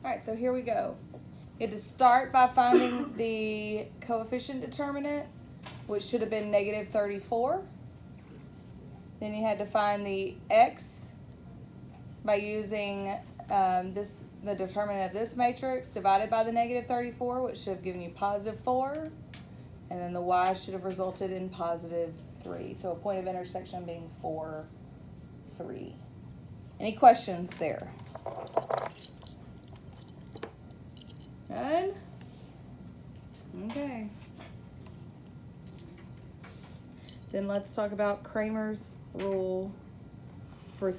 Alright, so here we go. You had to start by finding the coefficient determinant, which should have been negative 34. Then you had to find the x by using the determinant of this matrix divided by the negative 34, which should have given you positive 4. And then the y should have resulted in positive 3. So a point of intersection being 4, 3. Any questions there? Good? Okay. Then let's talk about Cramer's rule for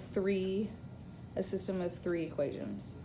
a system of 3 equations.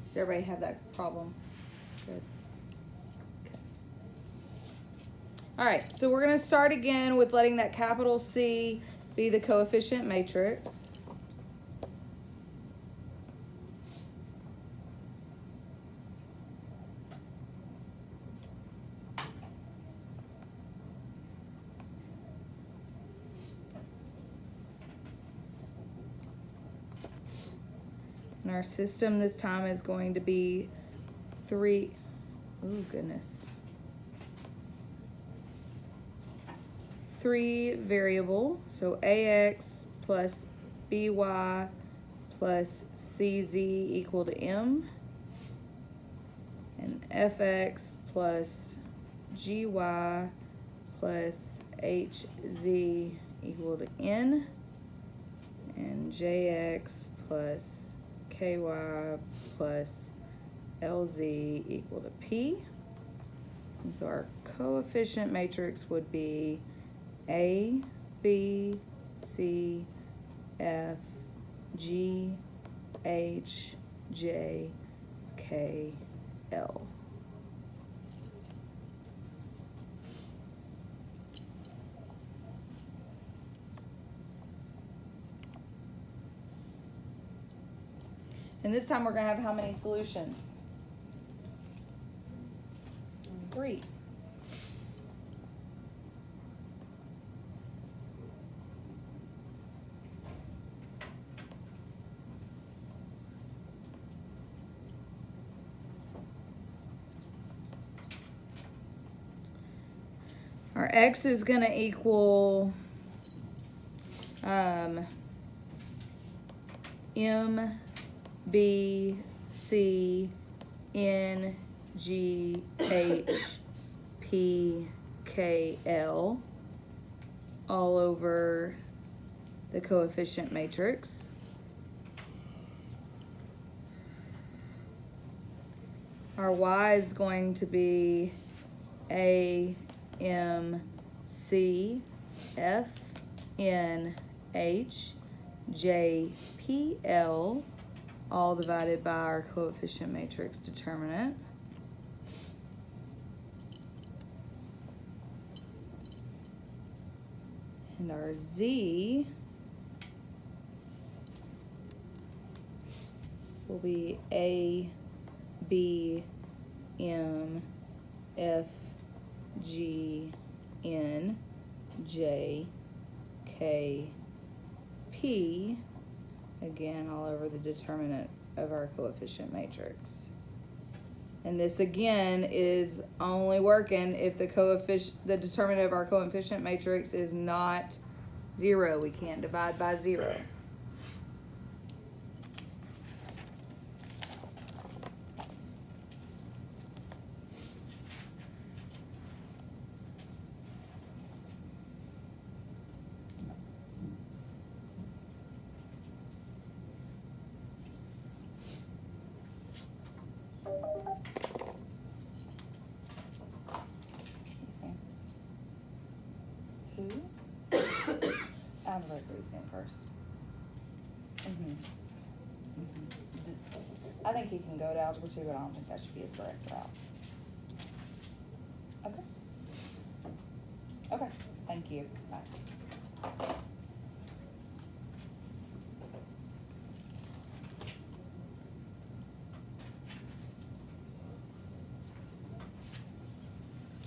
Does everybody have that problem? Good. Okay. All right, so we're going to start again with letting that capital C be the coefficient matrix. And our system this time is going to be 3 variable. So AX plus BY plus CZ equal to M. And FX plus GY plus HZ equal to N. And JX plus KY plus LZ equal to P. And so our coefficient matrix would be A, B, C, F, G, H, J, K, L. And this time we're going to have how many solutions? 3. Our x is going to equal M, B, C, N, G, H, P, K, L, all over the coefficient matrix. Our y is going to be A, M, C, F, N, H, J, P, L, all divided by our coefficient matrix determinant. And our Z will be A, B, M, F, G, N, J, K, P, again all over the determinant of our coefficient matrix. And this again is only working if the determinant of our coefficient matrix is not 0. We can't divide by 0. Who? I'm going to read him first. I think he can go to Algebra 2, but I don't think that should be his direct route. Okay. Okay, thank you. Bye.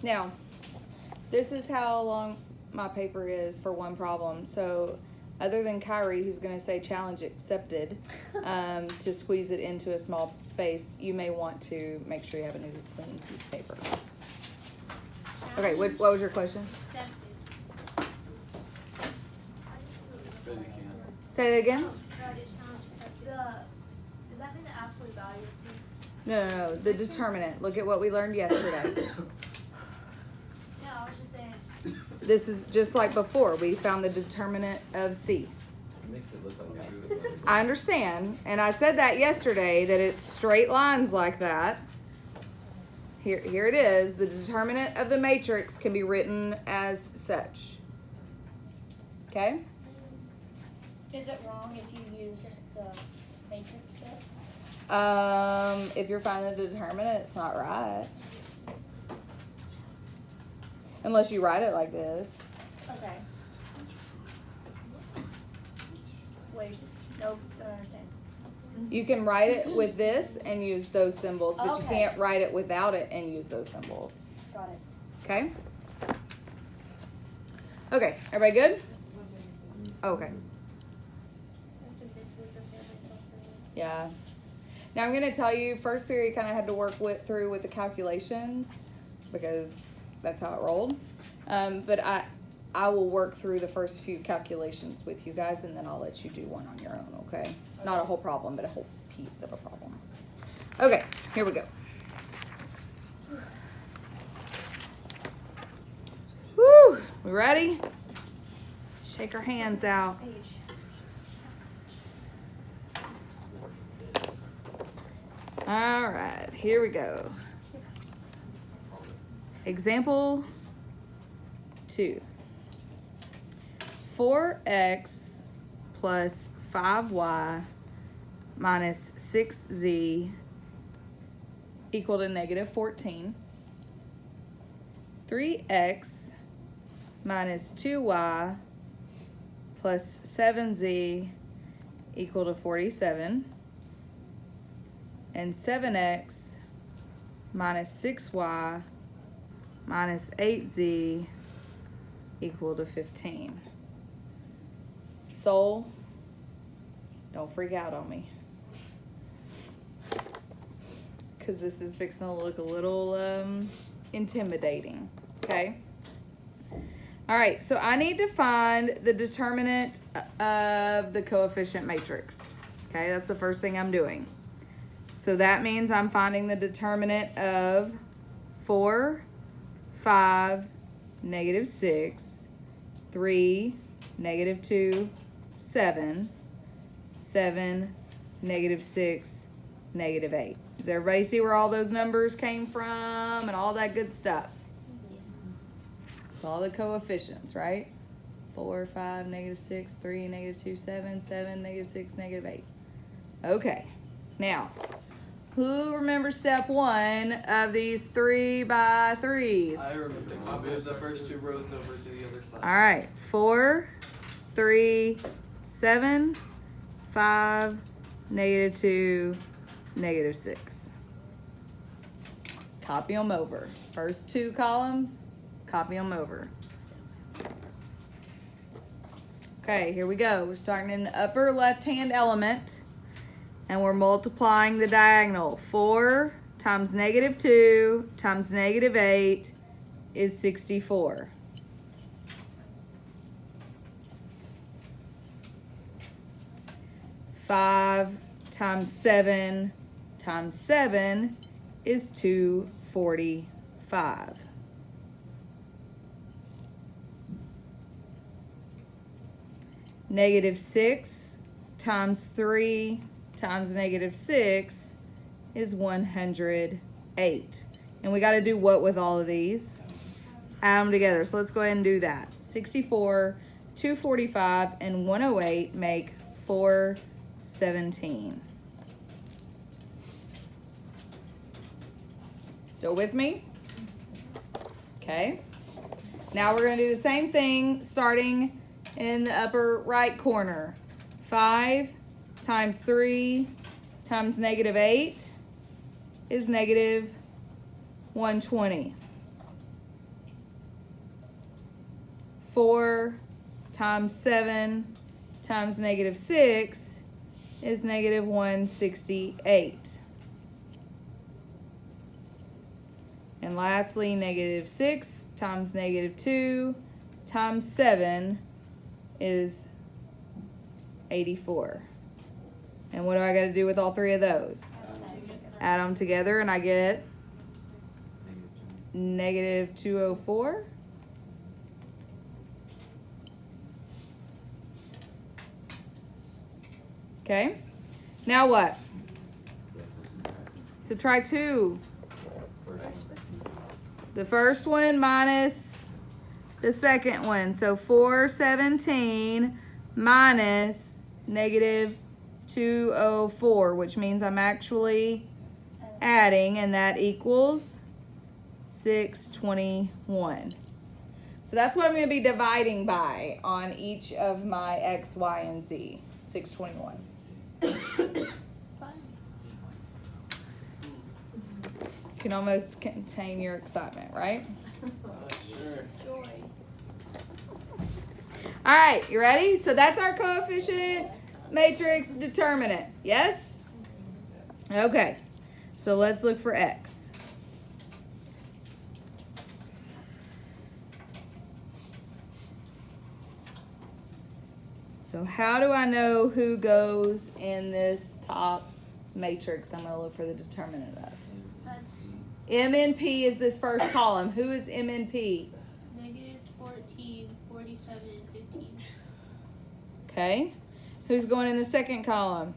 Now, this is how long my paper is for one problem. So, other than Kyrie, who's going to say challenge accepted, to squeeze it into a small space, you may want to make sure you have a new clean piece of paper. Okay, what was your question? Accepted. Say that again? Does that mean the absolute value of C? No, the determinant. Look at what we learned yesterday. No, I was just saying. This is just like before. We found the determinant of C. It makes it look like I understand, and I said that yesterday, that it's straight lines like that. Here it is. The determinant of the matrix can be written as such. Okay? Is it wrong if you use the matrix set? If you're finding the determinant, it's not right. Unless you write it like this. Okay. Wait, no, don't understand. You can write it with this and use those symbols, but you Okay. can't write it without it and use those symbols. Got it. Okay? Okay, everybody good? Okay. I have to visually prepare myself for this. Yeah. Now I'm going to tell you, first period kind of had to work through with the calculations because that's how it rolled. But I will work through the first few calculations with you guys, and then I'll let you do one on your own, okay? Not a whole problem, but a whole piece of a problem. Okay, here we go. Woo! We ready? Shake our hands out. All right, here we go. Example 2. 4x plus 5y minus 6z equal to negative 14. 3x minus 2y plus 7z equal to 47. And 7x minus 6y minus 8z equal to 15. Soul, don't freak out on me, because this is fixing to look a little intimidating, okay? All right, so I need to find the determinant of the coefficient matrix, okay? That's the first thing I'm doing. So that means I'm finding the determinant of 4, 5, negative 6, 3, negative 2, 7, 7, negative 6, negative 8. Does everybody see where all those numbers came from and all that good stuff? It's all the coefficients, right? 4, 5, negative 6, 3, negative 2, 7, 7, negative 6, negative 8. Okay, now, who remembers step 1 of these 3 by 3s? I remember. I moved the first 2 rows over to the other side. All right, 4, 3, 7, 5, negative 2, negative 6. Copy them over. First 2 columns, copy them over. Okay, here we go. We're starting in the upper left-hand element, and we're multiplying the diagonal. 4 times negative 2 times negative 8 is 64. 5 times 7 times 7 is 245. Negative 6 times 3 times negative 6 is 108. And we got to do what with all of these? Add them together. So let's go ahead and do that. 64, 245, and 108 make 417. Still with me? Okay. Now we're going to do the same thing starting in the upper right corner. 5 times 3 times negative 8 is negative 120. 4 times 7 times negative 6 is negative 168. And lastly, negative 6 times negative 2 times 7 is 84. And what do I got to do with all three of those? Add them together and I get negative 204. Okay. Now what? Subtract 2. The first one minus the second one. So 417 minus negative 204, which means I'm actually adding, and that equals 621. So that's what I'm going to be dividing by on each of my X, Y, and Z. 621. You can almost contain your excitement, right? Sure. Joy. All right, you ready? So that's our coefficient matrix determinant. Yes? Okay. So let's look for X. So how do I know who goes in this top matrix I'm going to look for the determinant of? M and P is this first column. Who is M and P? Negative 14, 47, and 15. Okay. Who's going in the second column?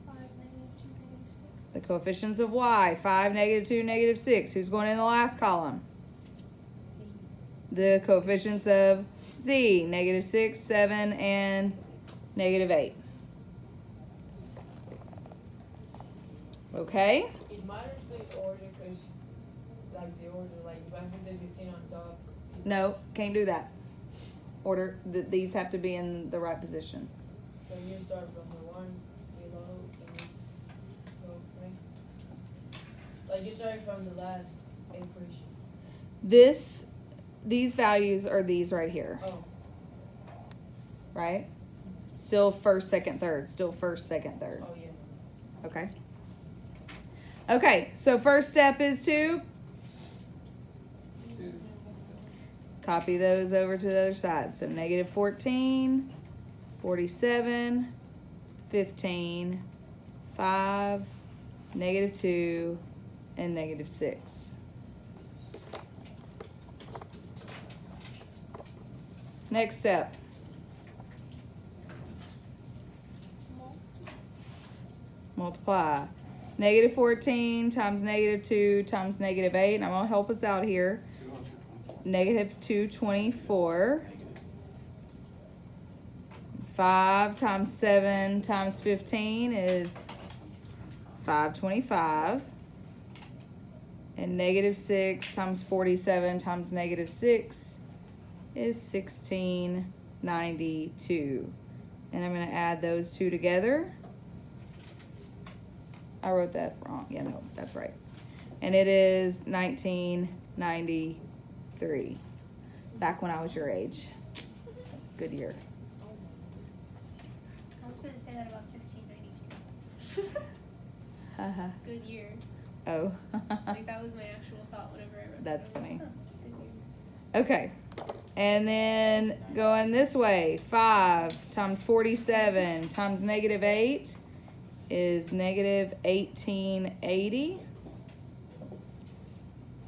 5, -2, -6. The coefficients of Y. 5, -2, -6. Who's going in the last column? The coefficients of Z. -6, 7, and -8. Okay. It matters the order because, like, the order, like, if I put the 15 on top. No, can't do that. Order. These have to be in the right positions. So you start from the one below and you go, right? Like, you start from the last equation. These values are these right here, Oh, right? Still first, second, third. Still first, second, third. oh, yeah. Okay. Okay, so first step is to copy those over to the other side. So negative 14, 47, 15, 5, negative 2, and negative 6. Next step. Multiply. Negative 14 times negative 2 times negative 8. And I'm going to help us out here. Negative 224. 5 times 7 times 15 is 525. And negative 6 times 47 times negative 6 is 1692. And I'm going to add those two together. I wrote that wrong. Yeah, no, that's right. And it is 1993. Back when I was your age. Good year. I was going to say that about 1692. Haha. Good year. Oh. Like, that was my actual thought whenever I wrote That's that. I was funny. like, huh, good year. Okay. And then going this way, 5 times 47 times negative 8 is negative 1880.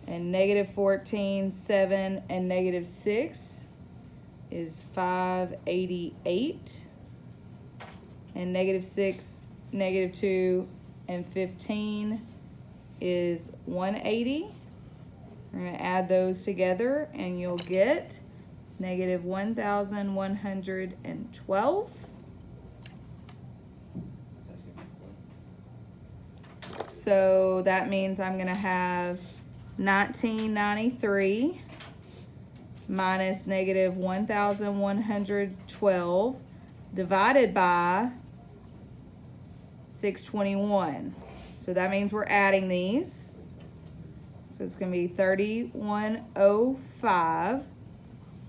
And negative 14, 7, and negative 6 is 588. And negative 6, negative 2, and 15 is 180. We're going to add those together and you'll get negative 1,112. So that means I'm going to have 1993 minus negative 1,112 divided by 621. So that means we're adding these. So it's going to be 3105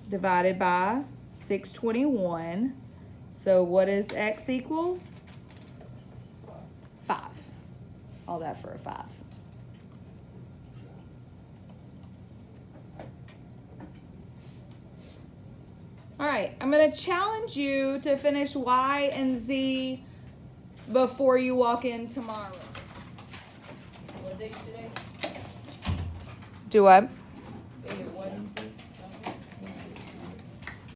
divided by 621. So what does x equal? 5. All that for a 5. All right, I'm going to challenge you to finish y and z before you walk in tomorrow. What date's today? Do what?